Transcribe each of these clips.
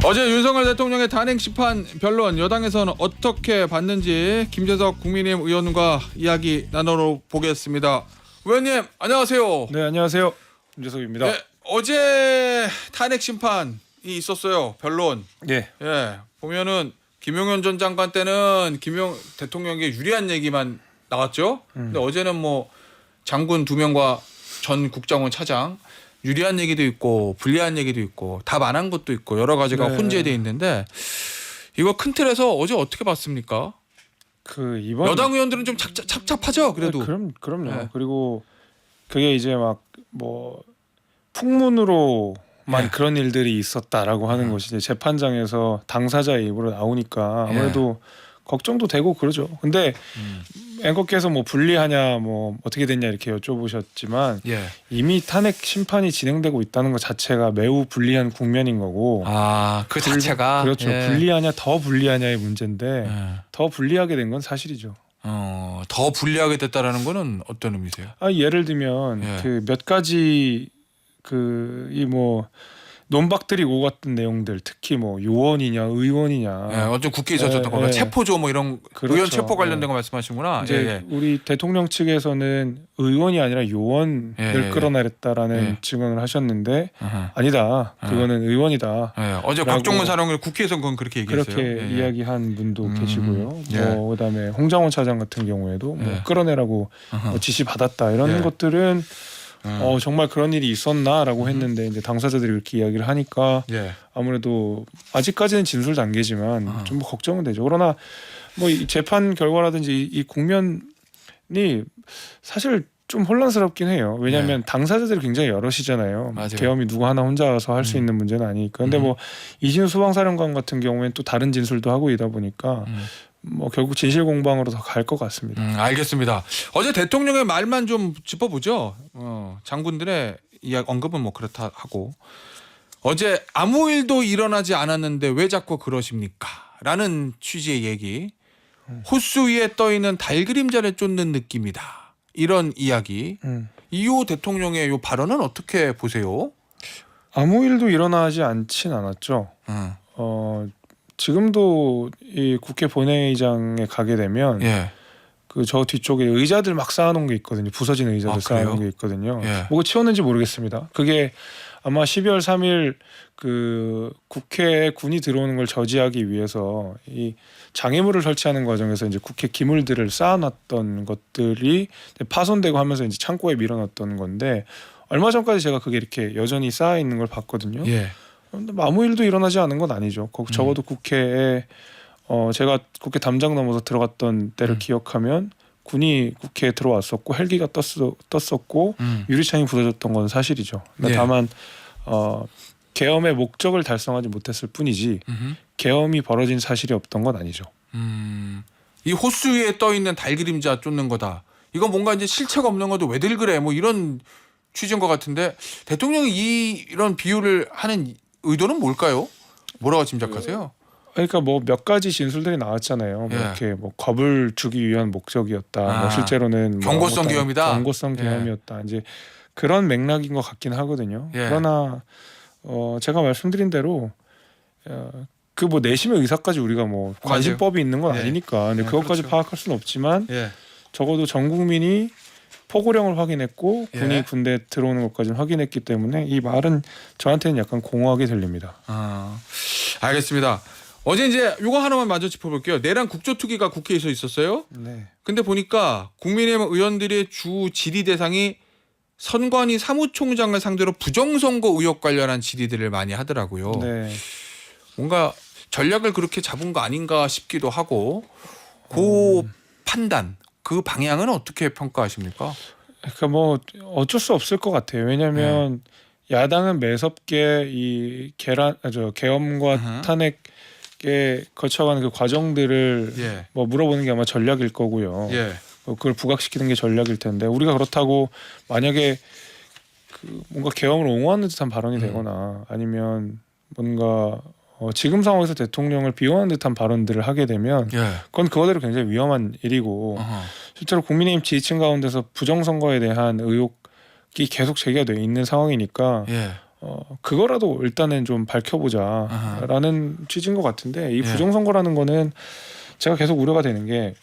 어제 윤석열 대통령의 단행 심판 변론 여당에서는 어떻게 봤는지 김재석 국민의힘 의원과 이야기 나눠보겠습니다. 의원님 안녕하세요. 네, 안녕하세요. 김재석입니다. 네, 어제 탄핵 심판이 있었어요. 변론. 예. 보면은 김용현 전 장관 때는 김용 대통령에게 유리한 얘기만 나왔죠. 근데 어제는 뭐 장군 2명과 전 국정원 차장 유리한 얘기도 있고 불리한 얘기도 있고 답 안 한 것도 있고 여러 가지가 네. 혼재돼 있는데 이거 큰 틀에서 어제 어떻게 봤습니까? 이번 여당 의원들은 좀 착잡하죠. 그래도. 그럼요. 네. 그리고 그게 이제 막 뭐 풍문으로만 네. 그런 일들이 있었다라고 하는 것이 이제 재판장에서 당사자의 입으로 나오니까 아무래도 걱정도 되고 그러죠. 근데 앵커께서 뭐 불리하냐 뭐 어떻게 됐냐 이렇게 여쭤보셨지만 예. 이미 탄핵 심판이 진행되고 있다는 것 자체가 매우 불리한 국면인 거고. 그 자체가 그렇죠. 예. 불리하냐 더 불리하냐의 문제인데 예. 더 불리하게 된 건 사실이죠. 더 불리하게 됐다라는 거는 어떤 의미세요? 예를 들면 예. 그 몇 가지 이 뭐 논박들이 오갔던 내용들, 특히 뭐 요원이냐 의원이냐. 어제 국회에 있었던 거 체포조 뭐 이런 그렇죠. 의원 체포 관련된 거 말씀하시는구나. 이제 우리 대통령 측에서는 의원이 아니라 요원을 끌어내렸다라는 증언을 하셨는데 아니다. 그거는 의원이다. 어제 곽종문 사령관 국회에서 그건 그렇게 얘기했어요. 그렇게 이야기한 분도 계시고요. 예. 뭐 그다음에 홍장원 차장 같은 경우에도 뭐 끌어내라고 뭐 지시 받았다 이런 것들은 정말 그런 일이 있었나라고 했는데 이제 당사자들이 그렇게 이야기를 하니까 아무래도 아직까지는 진술 단계지만 좀 걱정은 되죠. 그러나 뭐 이 재판 결과라든지 이 국면이 사실 좀 혼란스럽긴 해요. 왜냐하면 당사자들이 굉장히 여럿이잖아요. 맞아요. 계엄이 누구 하나 혼자 와서 할 수 있는 문제는 아니니까. 근데 뭐 이진우 소방사령관 같은 경우에는 또 다른 진술도 하고 이다 보니까 뭐 결국 진실 공방으로 더 갈 것 같습니다. 알겠습니다. 어제 대통령의 말만 좀 짚어보죠. 장군들의 이야기 언급은 뭐 그렇다 하고 어제 아무 일도 일어나지 않았는데 왜 자꾸 그러십니까? 라는 취지의 얘기. 호수 위에 떠 있는 달 그림자를 쫓는 느낌이다. 이런 이야기. 이후 대통령의 이 발언은 어떻게 보세요? 아무 일도 일어나지 않진 않았죠. 지금도 이 국회 본회의장에 가게 되면 그 저 뒤쪽에 의자들 막 쌓아놓은 게 있거든요. 부서진 의자들 쌓아놓은 게 있거든요. 뭐가 치웠는지 모르겠습니다. 그게 아마 12월 3일 그 국회에 군이 들어오는 걸 저지하기 위해서 이 장애물을 설치하는 과정에서 이제 국회 기물들을 쌓아놨던 것들이 파손되고 하면서 이제 창고에 밀어넣었던 건데 얼마 전까지 제가 그게 이렇게 여전히 쌓여 있는 걸 봤거든요. 근데 아무 일도 일어나지 않은 건 아니죠. 적어도 국회에 제가 국회 담장 넘어서 들어갔던 때를 기억하면 군이 국회에 들어왔었고 헬기가 떴었고 유리창이 부서졌던 건 사실이죠. 다만 계엄의 목적을 달성하지 못했을 뿐이지 계엄이 벌어진 사실이 없던 건 아니죠. 이 호수 위에 떠 있는 달 그림자 쫓는 거다. 이건 뭔가 이제 실체가 없는 것도 왜들 그래? 뭐 이런 취지인 것 같은데 대통령이 이런 비유를 하는 의도는 뭘까요? 뭐라고 짐작하세요? 그러니까 뭐 몇 가지 진술들이 나왔잖아요. 뭐 이렇게 뭐 겁을 주기 위한 목적이었다. 뭐 실제로는 경고성 계엄이다. 경고성 계엄이었다. 이제 그런 맥락인 것 같긴 하거든요. 그러나 제가 말씀드린 대로 그 뭐 내심의 의사까지 우리가 뭐 관심법이 있는 건 아니니까. 근데 그것까지 파악할 수는 없지만 적어도 전 국민이 포고령을 확인했고 군이 군대에 들어오는 것까지는 확인했기 때문에 이 말은 저한테는 약간 공허하게 들립니다. 알겠습니다. 어제 이제 요거 하나만 마저 짚어볼게요. 내란 국조특위가 국회에서 있었어요. 근데 보니까 국민의힘 의원들의 주 질의 대상이 선관위 사무총장을 상대로 부정선거 의혹 관련한 질의들을 많이 하더라고요. 뭔가 전략을 그렇게 잡은 거 아닌가 싶기도 하고 그 판단, 그 방향은 어떻게 평가하십니까? 그러니까 뭐 어쩔 수 없을 것 같아요. 왜냐하면 야당은 매섭게 이 계엄과 탄핵에 거쳐가는 그 과정들을 뭐 물어보는 게 아마 전략일 거고요. 그걸 부각시키는 게 전략일 텐데 우리가 그렇다고 만약에 그 뭔가 계엄을 옹호하는 듯한 발언이 되거나 아니면 뭔가 지금 상황에서 대통령을 비호하는 듯한 발언들을 하게 되면 그건 그거대로 굉장히 위험한 일이고 실제로 국민의힘 지지층 가운데서 부정선거에 대한 의혹이 계속 제기가 돼 있는 상황이니까 그거라도 일단은 좀 밝혀보자라는 취지인 것 같은데 이 부정선거라는 거는 제가 계속 우려가 되는 게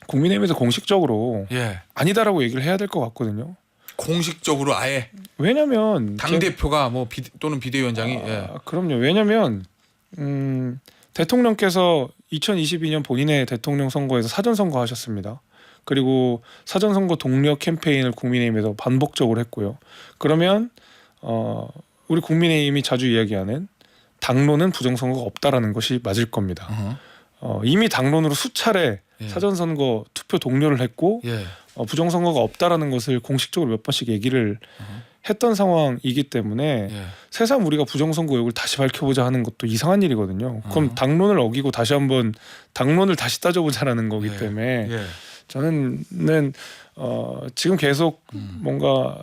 국민의힘에서 공식적으로 아니다라고 얘기를 해야 될 것 같거든요. 공식적으로 아예. 왜냐면 당 대표가 뭐 또는 비대위원장이. 그럼요. 왜냐면 대통령께서 2022년 본인의 대통령 선거에서 사전 선거하셨습니다. 그리고 사전 선거 동력 캠페인을 국민의힘에서 반복적으로 했고요. 그러면 우리 국민의힘이 자주 이야기하는 당론은 부정선거가 없다라는 것이 맞을 겁니다. 이미 당론으로 수차례 사전 선거 투표 동료를 했고 부정선거가 없다라는 것을 공식적으로 몇 번씩 얘기를 했던 상황이기 때문에 새삼 우리가 부정선거 의혹을 다시 밝혀보자 하는 것도 이상한 일이거든요. 그럼 당론을 어기고 다시 한번 당론을 다시 따져보자라는 거기 때문에 저는 지금 계속 뭔가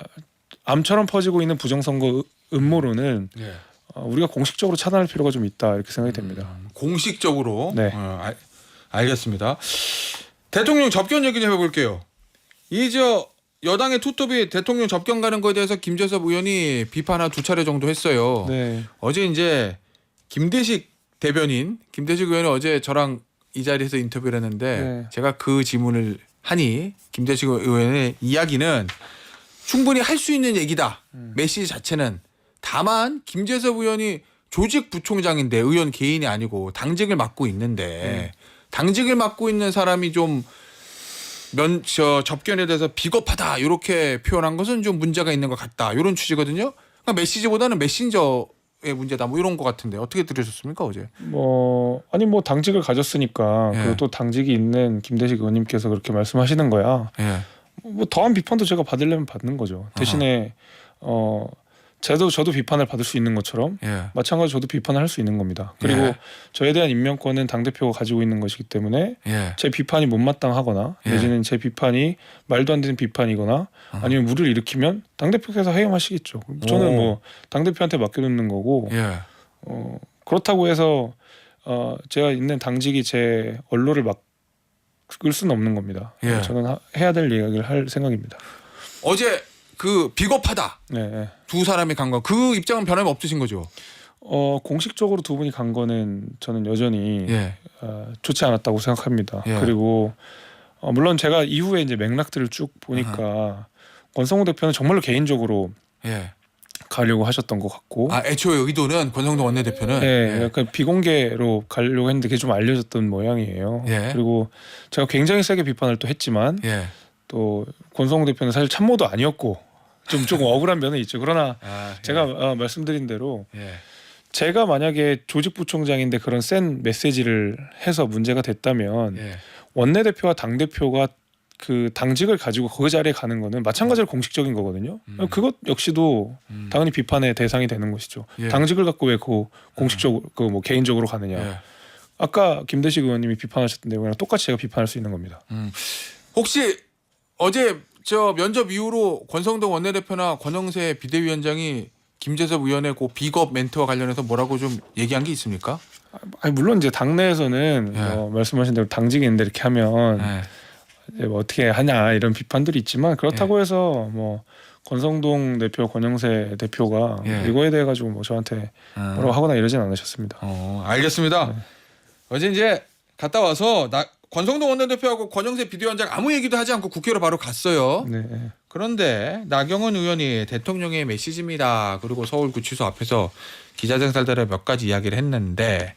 암처럼 퍼지고 있는 부정선거 음모론은 우리가 공식적으로 차단할 필요가 좀 있다 이렇게 생각이 됩니다. 공식적으로? 네. 알겠습니다. 대통령 접견 얘기 좀 해볼게요. 여당의 투톱이 대통령 접견 가는 거에 대해서 김재섭 의원이 비판 한 2차례 정도 했어요. 네. 어제 이제 김대식 의원이 어제 저랑 이 자리에서 인터뷰를 했는데 제가 그 질문을 하니 김대식 의원의 이야기는 충분히 할 수 있는 얘기다. 메시지 자체는. 다만 김재섭 의원이 조직 부총장인데 의원 개인이 아니고 당직을 맡고 있는데 당직을 맡고 있는 사람이 좀 접견에 대해서 비겁하다 이렇게 표현한 것은 좀 문제가 있는 것 같다 이런 취지거든요. 그러니까 메시지보다는 메신저의 문제다 뭐 이런 것 같은데 어떻게 들으셨습니까 어제? 당직을 가졌으니까 그리고 또 당직이 있는 김대식 의원님께서 그렇게 말씀하시는 거야. 뭐 더한 비판도 제가 받으려면 받는 거죠. 대신에 저도 비판을 받을 수 있는 것처럼 마찬가지로 저도 비판을 할 수 있는 겁니다. 그리고 저에 대한 임명권은 당대표가 가지고 있는 것이기 때문에 제 비판이 못마땅하거나 내지는 제 비판이 말도 안 되는 비판이거나 아니면 물을 일으키면 당대표께서 해임하시겠죠. 저는 뭐 당대표한테 맡겨놓는 거고 그렇다고 해서 제가 있는 당직이 제 언론을 막을 수는 없는 겁니다. 저는 해야 될 이야기를 할 생각입니다. 어제 그 비겁하다. 두 사람이 간 거. 그 입장은 변함이 없으신 거죠? 공식적으로 두 분이 간 거는 저는 여전히 좋지 않았다고 생각합니다. 그리고 물론 제가 이후에 이제 맥락들을 쭉 보니까 권성동 대표는 정말로 개인적으로 가려고 하셨던 것 같고. 애초에 의도는 권성동 원내대표는 약간 비공개로 가려고 했는데 그게 좀 알려졌던 모양이에요. 그리고 제가 굉장히 세게 비판을 또 했지만 또 권성동 대표는 사실 참모도 아니었고 좀 억울한 면은 있죠. 그러나 제가 말씀드린 대로 제가 만약에 조직부총장인데 그런 센 메시지를 해서 문제가 됐다면 원내대표와 당대표가 그 당직을 가지고 그 자리에 가는 거는 마찬가지로 공식적인 거거든요. 그것 역시도 당연히 비판의 대상이 되는 것이죠. 당직을 갖고 왜 그 공식적으로 뭐 개인적으로 가느냐. 아까 김대식 의원님이 비판하셨던 내용이랑 똑같이 제가 비판할 수 있는 겁니다. 혹시 어제 저 면접 이후로 권성동 원내대표나 권영세 비대위원장이 김재섭 의원의 그 비겁 멘트와 관련해서 뭐라고 좀 얘기한 게 있습니까? 물론 이제 당내에서는 말씀하신 대로 당직이 있는데 이렇게 하면 이제 뭐 어떻게 하냐 이런 비판들이 있지만 그렇다고 해서 뭐 권성동 대표, 권영세 대표가 이거에 대해 가지고 뭐 저한테 뭐라고 하거나 이러진 않으셨습니다. 알겠습니다. 어제 이제 갔다 와서 권성동 원내대표하고 권영세 비대위원장 아무 얘기도 하지 않고 국회로 바로 갔어요. 그런데 나경원 의원이 대통령의 메시지입니다. 그리고 서울구치소 앞에서 기자들에 몇 가지 이야기를 했는데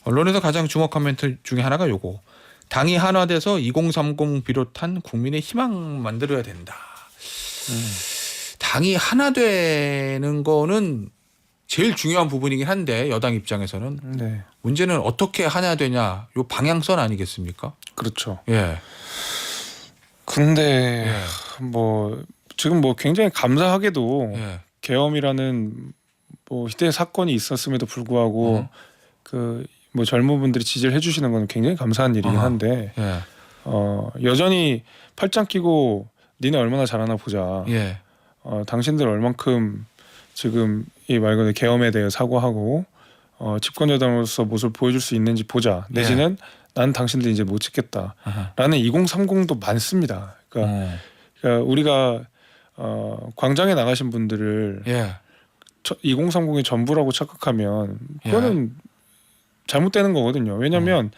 언론에서 가장 주목한 멘트 중에 하나가 요거. 당이 한화돼서 2030 비롯한 국민의 희망 만들어야 된다. 당이 하나되는 거는 제일 중요한 부분이긴 한데 여당 입장에서는 문제는 어떻게 하냐 되냐 요 방향선 아니겠습니까? 그렇죠. 근데 뭐 지금 뭐 굉장히 감사하게도 계엄이라는 뭐 희대의 사건이 있었음에도 불구하고 그 뭐 젊은 분들이 지지를 해주시는 건 굉장히 감사한 일이긴 한데 여전히 팔짱 끼고 니네 얼마나 잘하나 보자. 당신들 얼만큼 지금 이 말 그대로 계엄에 대해 사과하고 집권 여당으로서 모습을 보여줄 수 있는지 보자. 내지는 난 당신들 이제 못 찍겠다라는 2030도 많습니다. 그러니까 우리가 광장에 나가신 분들을 2030의 전부라고 착각하면 그거는 잘못되는 거거든요. 왜냐하면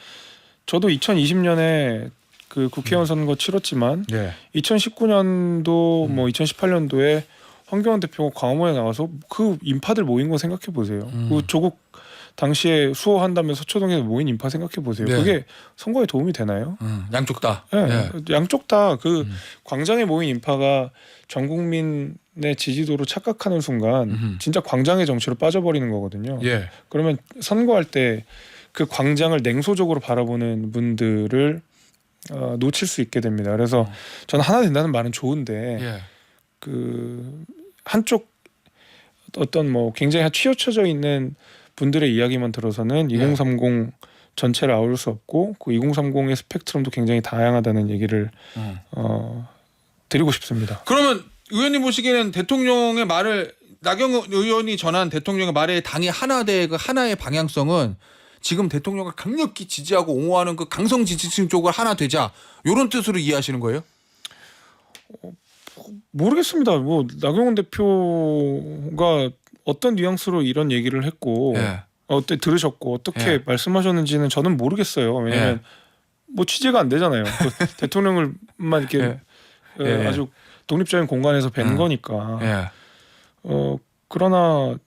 저도 2020년에 그 국회의원 선거 치렀지만 2019년도 뭐 2018년도에 황교안 대표가 광화문에 나와서 그 인파들 모인 거 생각해 보세요. 그 조국 당시에 수호한다면 서초동에서 모인 인파 생각해 보세요. 그게 선거에 도움이 되나요? 양쪽 다. 양쪽 다 그 광장에 모인 인파가 전 국민의 지지도로 착각하는 순간 진짜 광장의 정치로 빠져버리는 거거든요. 그러면 선거할 때 그 광장을 냉소적으로 바라보는 분들을 놓칠 수 있게 됩니다. 그래서 저는 하나 된다는 말은 좋은데 그 한쪽 어떤 뭐 굉장히 치우쳐져 있는 분들의 이야기만 들어서는 2030 전체를 아울 수 없고 그 2030의 스펙트럼도 굉장히 다양하다는 얘기를 드리고 싶습니다. 그러면 의원님 보시기에는 대통령의 말을 나경원 의원이 전한 대통령의 말에 당이 하나되 그 하나의 방향성은 지금 대통령을 강력히 지지하고 옹호하는 그 강성 지지층 쪽을 하나 되자 이런 뜻으로 이해하시는 거예요? 모르겠습니다. 뭐 나경원 대표가 어떤 뉘앙스로 이런 얘기를 했고 어때 들으셨고 어떻게 말씀하셨는지는 저는 모르겠어요. 왜냐하면 뭐 취재가 안 되잖아요. 그 대통령을만 이렇게 아주 독립적인 공간에서 뵌 거니까. 그러나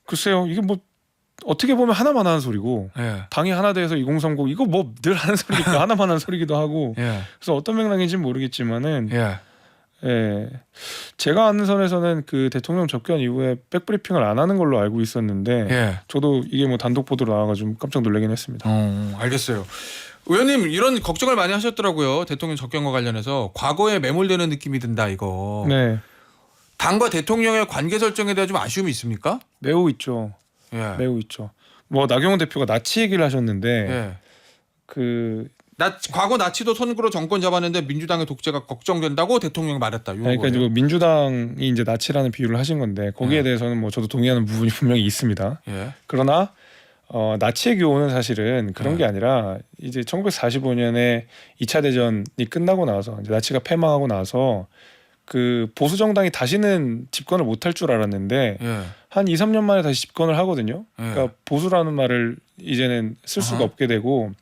글쎄요, 이게 뭐 어떻게 보면 하나만 하는 소리고 당이 하나 돼서 2030 이거 뭐 늘 하는 소리니까 하나만 하는 소리기도 하고 그래서 어떤 맥락인지는 모르겠지만은 제가 아는 선에서는 그 대통령 접견 이후에 백브리핑을 안 하는 걸로 알고 있었는데 저도 이게 뭐 단독 보도로 나와가지고 깜짝 놀라긴 했습니다. 알겠어요. 의원님 이런 걱정을 많이 하셨더라고요. 대통령 접견과 관련해서 과거에 매몰되는 느낌이 든다 이거. 당과 대통령의 관계 설정에 대한 좀 아쉬움이 있습니까? 매우 있죠. 매우 있죠. 뭐 나경원 대표가 나치 얘기를 하셨는데 과거 나치도 선구로 정권 잡았는데 민주당의 독재가 걱정된다고 대통령이 말했다. 그러니까 이제 민주당이 이제 나치라는 비유를 하신 건데 거기에 대해서는 뭐 저도 동의하는 부분이 분명히 있습니다. 그러나 나치의 교훈은 사실은 그런 게 아니라 이제 1945년에 2차 대전이 끝나고 나서 이제 나치가 패망하고 나서 그 보수 정당이 다시는 집권을 못할 줄 알았는데 한 2, 3년 만에 다시 집권을 하거든요. 그러니까 보수라는 말을 이제는 쓸 수가 없게 되고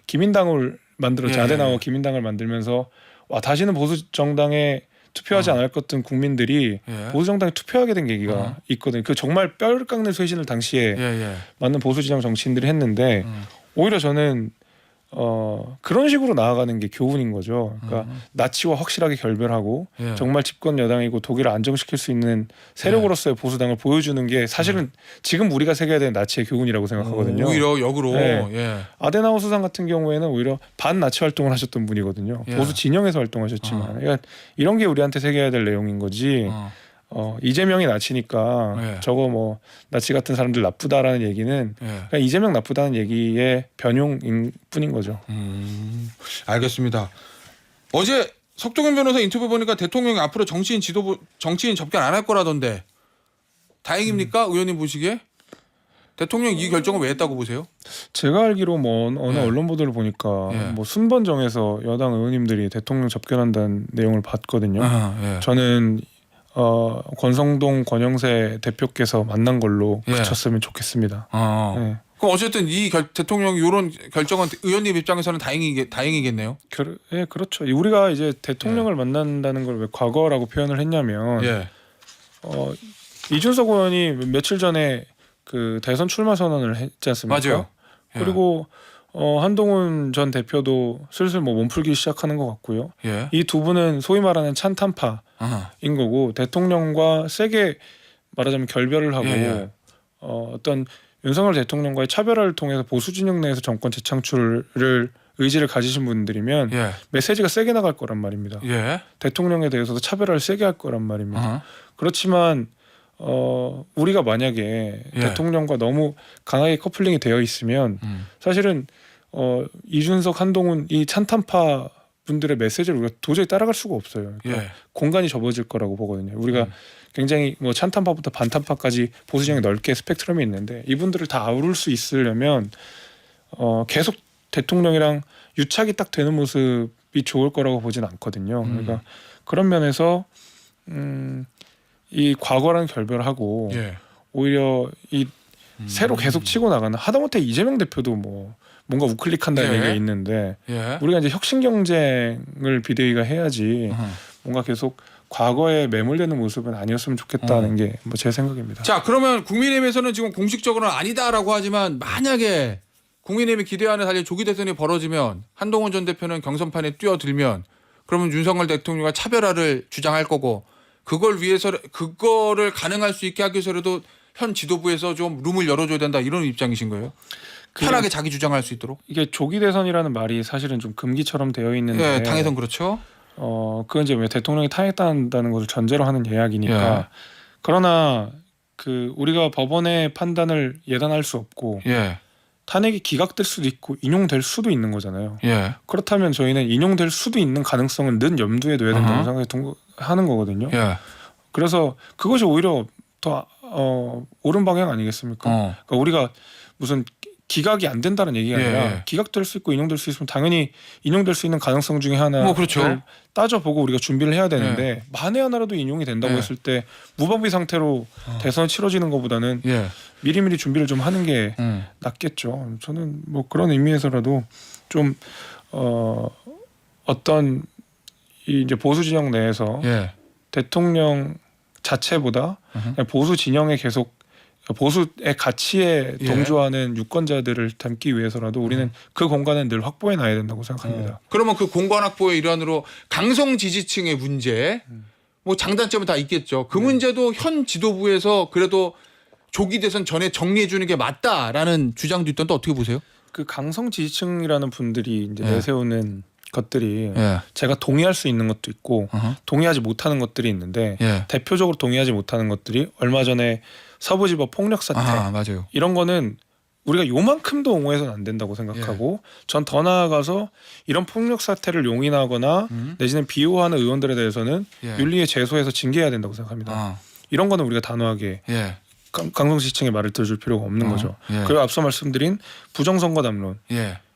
기민당을 만들었죠. 아데나우어 기민당을 만들면서 와 다시는 보수 정당에 투표하지 않을 것 같은 국민들이 보수 정당에 투표하게 된 계기가 있거든요. 그 정말 뼈를 깎는 쇄신을 당시에 많은 보수 진영 정치인들이 했는데 오히려 저는 그런 식으로 나아가는 게 교훈인 거죠. 그러니까 나치와 확실하게 결별하고 정말 집권 여당이고 독일을 안정시킬 수 있는 세력으로서의 보수당을 보여주는 게 사실은 지금 우리가 새겨야 되는 나치의 교훈이라고 생각하거든요. 오히려 역으로. 아데나우 수상 같은 경우에는 오히려 반나치 활동을 하셨던 분이거든요. 보수 진영에서 활동하셨지만 그러니까 이런 게 우리한테 새겨야 될 내용인 거지. 이재명이 나치니까 저거 뭐 나치 같은 사람들 나쁘다라는 얘기는 그냥 이재명 나쁘다는 얘기의 변용인 뿐인 거죠. 알겠습니다. 어제 석동현 변호사 인터뷰 보니까 대통령이 앞으로 정치인 접견 안 할 거라던데 다행입니까? 의원님 보시기에? 대통령 이 결정을 왜 했다고 보세요? 제가 알기로 뭐 어느 언론 보도를 보니까 뭐 순번 정해서 여당 의원님들이 대통령 접견한다는 내용을 봤거든요. 저는 권성동 권영세 대표께서 만난 걸로 그쳤으면 좋겠습니다. 그럼 어쨌든 이 대통령이 이런 결정은 의원님 입장에서는 다행이겠네요. 그렇죠. 우리가 이제 대통령을 만난다는 걸 왜 과거라고 표현을 했냐면 이준석 의원이 며칠 전에 그 대선 출마 선언을 했지 않습니까? 맞아요. 그리고 한동훈 전 대표도 슬슬 뭐 몸풀기 시작하는 것 같고요. 이 두 분은 소위 말하는 찬탄파인 거고 대통령과 세게 말하자면 결별을 하고 어떤 윤석열 대통령과의 차별화를 통해서 보수 진영 내에서 정권 재창출을 의지를 가지신 분들이면 메시지가 세게 나갈 거란 말입니다. 대통령에 대해서도 차별화를 세게 할 거란 말입니다. 그렇지만 우리가 만약에 대통령과 너무 강하게 커플링이 되어 있으면 사실은 이준석, 한동훈 이 찬탄파 분들의 메시지를 우리가 도저히 따라갈 수가 없어요. 그러니까 공간이 접어질 거라고 보거든요. 우리가 굉장히 뭐 찬탄파부터 반탄파까지 보수 진영이 넓게 스펙트럼이 있는데 이분들을 다 아우를 수 있으려면 계속 대통령이랑 유착이 딱 되는 모습이 좋을 거라고 보진 않거든요. 그러니까 그런 면에서 이 과거랑 결별하고 예. 오히려 이 새로 계속 치고 나가는 하다못해 이재명 대표도 뭐 뭔가 우클릭한다는 예. 얘기가 있는데 예. 우리가 이제 혁신 경쟁을 비대위가 해야지 뭔가 계속 과거에 매몰되는 모습은 아니었으면 좋겠다는 게 뭐 제 생각입니다. 자, 그러면 국민의힘에서는 지금 공식적으로는 아니다라고 하지만 만약에 국민의힘이 기대하는 사실 조기 대선이 벌어지면 한동훈 전 대표는 경선판에 뛰어들면 그러면 윤석열 대통령과 차별화를 주장할 거고 그거를 가능할 수 있게 하기 위해서라도 현 지도부에서 좀 룸을 열어줘야 된다 이런 입장이신 거예요? 편하게 자기 주장할 수 있도록? 이게 조기 대선이라는 말이 사실은 좀 금기처럼 되어 있는데 예, 당에선 그렇죠. 그건 이제 왜 대통령이 탄핵당한다는 것을 전제로 하는 이야기니까. 예. 그러나 그 우리가 법원의 판단을 예단할 수 없고 예. 탄핵이 기각될 수도 있고 인용될 수도 있는 거잖아요. 예. 그렇다면 저희는 인용될 수도 있는 가능성은 늘 염두에 둬야 된다고 생각하는 거거든요. 예. 그래서 그것이 오히려 더 옳은 방향 아니겠습니까? 그러니까 우리가 무슨 기각이 안 된다는 얘기가 아니라 기각될 수 있고 인용될 수 있으면 당연히 인용될 수 있는 가능성 중에 하나를 뭐 그렇죠. 따져보고 우리가 준비를 해야 되는데 만에 하나라도 인용이 된다고 했을 때 무방비 상태로 대선이 치러지는 것보다는 미리미리 준비를 좀 하는 게 낫겠죠. 저는 뭐 그런 의미에서라도 좀 어떤 이제 보수 진영 내에서 대통령 자체보다 그냥 보수 진영에 계속 보수의 가치에 동조하는 유권자들을 담기 위해서라도 우리는 그 공간은 늘 확보해 놔야 된다고 생각합니다. 그러면 그 공간 확보의 일환으로 강성 지지층의 문제, 뭐 장단점은 다 있겠죠. 그 문제도 현 지도부에서 그래도 조기 대선 전에 정리해 주는 게 맞다라는 주장도 있던데 어떻게 보세요? 그 강성 지지층이라는 분들이 이제 내세우는 것들이 제가 동의할 수 있는 것도 있고 동의하지 못하는 것들이 있는데 대표적으로 동의하지 못하는 것들이 얼마 전에 서부지법 폭력 사태 맞아요. 이런 거는 우리가 요만큼도 옹호해서는 안 된다고 생각하고 전 더 나아가서 이런 폭력 사태를 용인하거나 내지는 비호하는 의원들에 대해서는 윤리에 제소해서 징계해야 된다고 생각합니다. 이런 거는 우리가 단호하게 강성 지지층의 말을 들어줄 필요가 없는 거죠. 그리고 앞서 말씀드린 부정선거 담론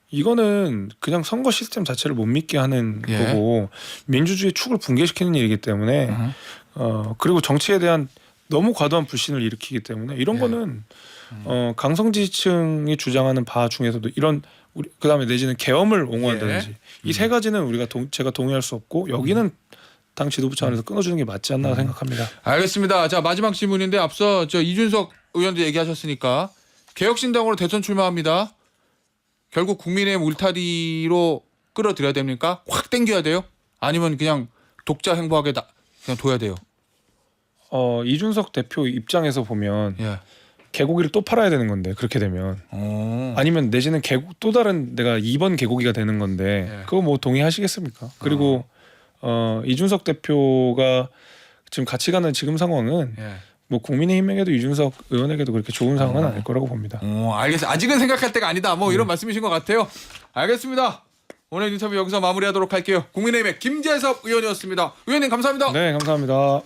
이거는 그냥 선거 시스템 자체를 못 믿게 하는 거고 민주주의 축을 붕괴시키는 일이기 때문에 그리고 정치에 대한 너무 과도한 불신을 일으키기 때문에 이런 거는 강성 지지층이 주장하는 바 중에서도 이런 그다음에 내지는 계엄을 옹호한다든지 이 세 가지는 우리가 제가 동의할 수 없고 여기는 당 지도부 차원에서 끊어주는 게 맞지 않나 생각합니다. 알겠습니다. 자, 마지막 질문인데 앞서 이준석 의원도 얘기하셨으니까 개혁신당으로 대선 출마합니다. 결국 국민의힘 울타리로 끌어들여야 됩니까? 확 당겨야 돼요? 아니면 그냥 독자 행보하게 그냥 둬야 돼요? 이준석 대표 입장에서 보면 개고기를 또 팔아야 되는 건데 그렇게 되면 아니면 내지는 또 다른 내가 2번 개고기가 되는 건데 그거 뭐 동의하시겠습니까? 그리고 이준석 대표가 지금 같이 가는 지금 상황은 뭐 국민의힘에게도 이준석 의원에게도 그렇게 좋은 상황은 아닐 거라고 봅니다. 알겠어요. 아직은 생각할 때가 아니다. 뭐 이런 말씀이신 것 같아요. 알겠습니다. 오늘 인터뷰 여기서 마무리하도록 할게요. 국민의힘의 김재섭 의원이었습니다. 의원님 감사합니다. 네, 감사합니다.